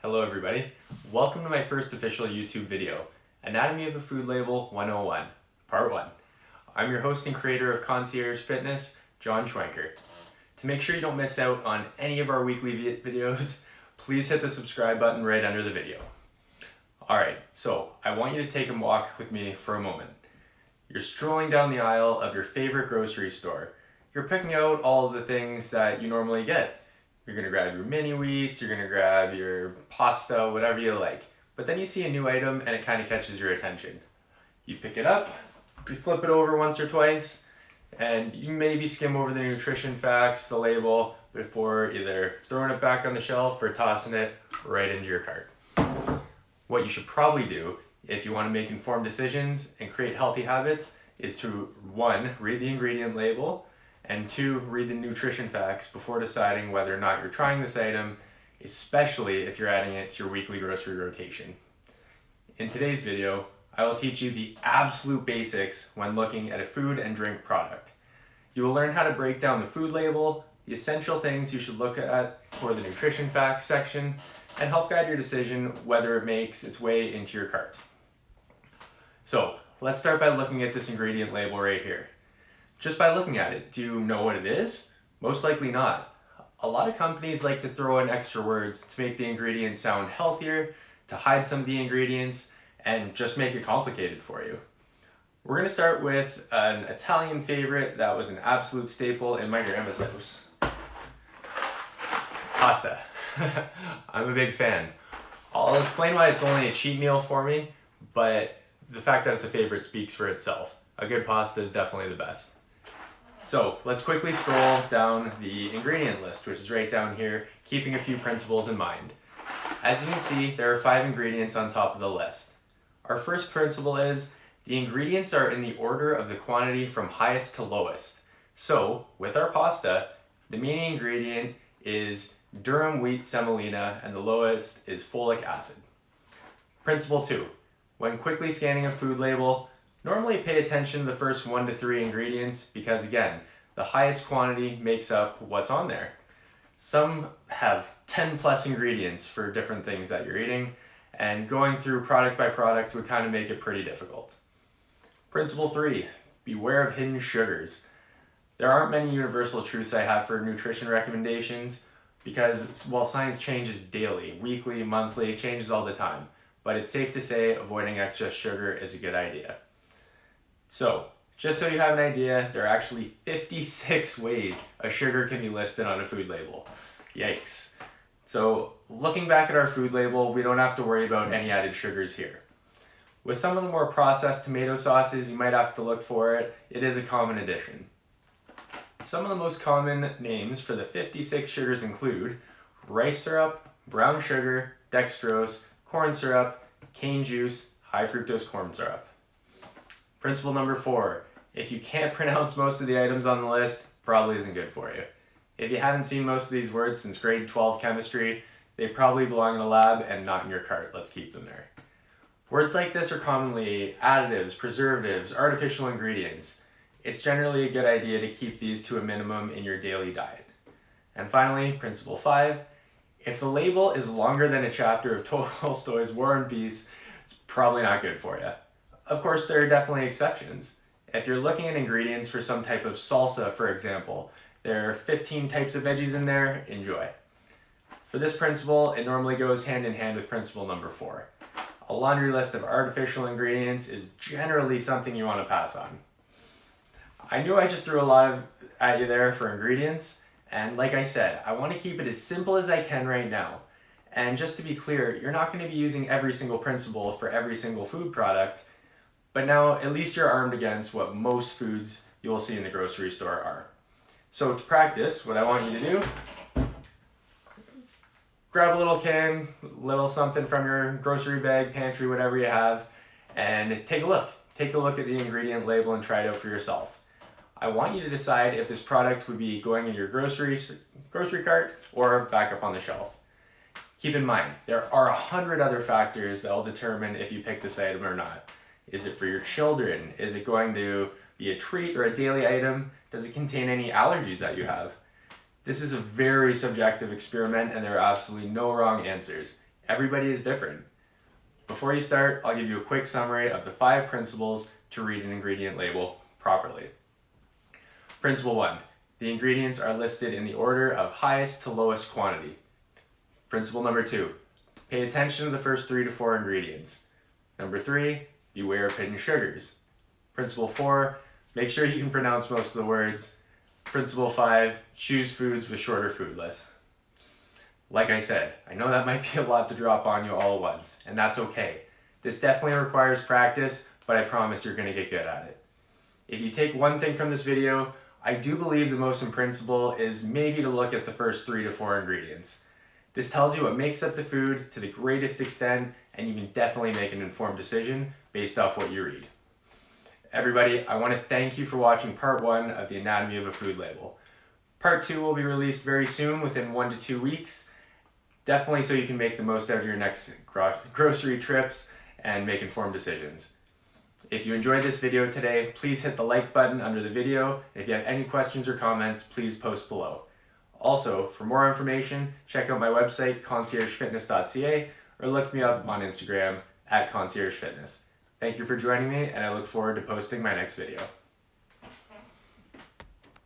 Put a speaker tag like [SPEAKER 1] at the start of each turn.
[SPEAKER 1] Hello everybody. Welcome to my first official YouTube video, Anatomy of a Food Label 101, Part 1. I'm your host and creator of Concierge Fitness, John Schwenker. To make sure you don't miss out on any of our weekly videos, please hit the subscribe button right under the video. Alright, so I want you to take a walk with me for a moment. You're strolling down the aisle of your favorite grocery store. You're picking out all of the things that you normally get. You're gonna grab your mini wheats, you're gonna grab your pasta, whatever you like. But then you see a new item and it kind of catches your attention. You pick it up, you flip it over once or twice, and you maybe skim over the nutrition facts, the label, before either throwing it back on the shelf or tossing it right into your cart. What you should probably do if you want to make informed decisions and create healthy habits is to 1, read the ingredient label, and 2, read the nutrition facts before deciding whether or not you're trying this item, especially if you're adding it to your weekly grocery rotation. In today's video, I will teach you the absolute basics when looking at a food and drink product. You will learn how to break down the food label, the essential things you should look at for the nutrition facts section, and help guide your decision whether it makes its way into your cart. So, let's start by looking at this ingredient label right here. Just by looking at it, do you know what it is? Most likely not. A lot of companies like to throw in extra words to make the ingredients sound healthier, to hide some of the ingredients, and just make it complicated for you. We're going to start with an Italian favorite that was an absolute staple in my grandma's house. Pasta. I'm a big fan. I'll explain why it's only a cheat meal for me, but the fact that it's a favorite speaks for itself. A good pasta is definitely the best. So let's quickly scroll down the ingredient list, which is right down here, keeping a few principles in mind. As you can see, there are 5 ingredients on top of the list. Our first principle is the ingredients are in the order of the quantity from highest to lowest. So with our pasta, the main ingredient is durum wheat semolina and the lowest is folic acid. Principle 2. When quickly scanning a food label, normally pay attention to the first 1 to 3 ingredients because again, the highest quantity makes up what's on there. Some have 10 plus ingredients for different things that you're eating, and going through product by product would kind of make it pretty difficult. Principle 3, beware of hidden sugars. There aren't many universal truths I have for nutrition recommendations because while science changes daily, weekly, monthly, it changes all the time, but it's safe to say avoiding excess sugar is a good idea. So, just so you have an idea, there are actually 56 ways a sugar can be listed on a food label. Yikes. So, looking back at our food label, we don't have to worry about any added sugars here. With some of the more processed tomato sauces, you might have to look for it. It is a common addition. Some of the most common names for the 56 sugars include rice syrup, brown sugar, dextrose, corn syrup, cane juice, high fructose corn syrup. Principle number 4, if you can't pronounce most of the items on the list, probably isn't good for you. If you haven't seen most of these words since grade 12 chemistry, they probably belong in a lab and not in your cart. Let's keep them there. Words like this are commonly additives, preservatives, artificial ingredients. It's generally a good idea to keep these to a minimum in your daily diet. And finally, principle 5, if the label is longer than a chapter of Tolstoy's War and Peace, it's probably not good for you. Of course, there are definitely exceptions. If you're looking at ingredients for some type of salsa, for example, there are 15 types of veggies in there, enjoy. For this principle, it normally goes hand in hand with principle number 4. A laundry list of artificial ingredients is generally something you want to pass on. I knew I just threw a lot at you there for ingredients, and like I said, I want to keep it as simple as I can right now. And just to be clear, you're not going to be using every single principle for every single food product, but now at least you're armed against what most foods you will see in the grocery store are. So to practice, what I want you to do, grab a little can, little something from your grocery bag, pantry, whatever you have, and take a look. Take a look at the ingredient label and try it out for yourself. I want you to decide if this product would be going in your grocery cart or back up on the shelf. Keep in mind, there are 100 other factors that will determine if you pick this item or not. Is it for your children? Is it going to be a treat or a daily item? Does it contain any allergies that you have? This is a very subjective experiment and there are absolutely no wrong answers. Everybody is different. Before you start, I'll give you a quick summary of the 5 principles to read an ingredient label properly. Principle 1. The ingredients are listed in the order of highest to lowest quantity. Principle number 2. Pay attention to the first 3 to 4 ingredients. Number 3. Beware of hidden sugars. Principle 4. Make sure you can pronounce most of the words. Principle 5. Choose foods with shorter food lists. Like I said, I know that might be a lot to drop on you all at once, and that's okay. This definitely requires practice, but I promise you're going to get good at it. If you take one thing from this video, I do believe the most important principle is maybe to look at the first 3 to 4 ingredients. This tells you what makes up the food to the greatest extent, and you can definitely make an informed decision based off what you read. Everybody, I want to thank you for watching part 1 of the Anatomy of a Food Label. Part 2 will be released very soon, within 1 to 2 weeks. Definitely so you can make the most out of your next grocery trips and make informed decisions. If you enjoyed this video today, please hit the like button under the video. If you have any questions or comments, please post below. Also, for more information, check out my website, conciergefitness.ca, or look me up on Instagram @conciergefitness. Thank you for joining me, and I look forward to posting my next video.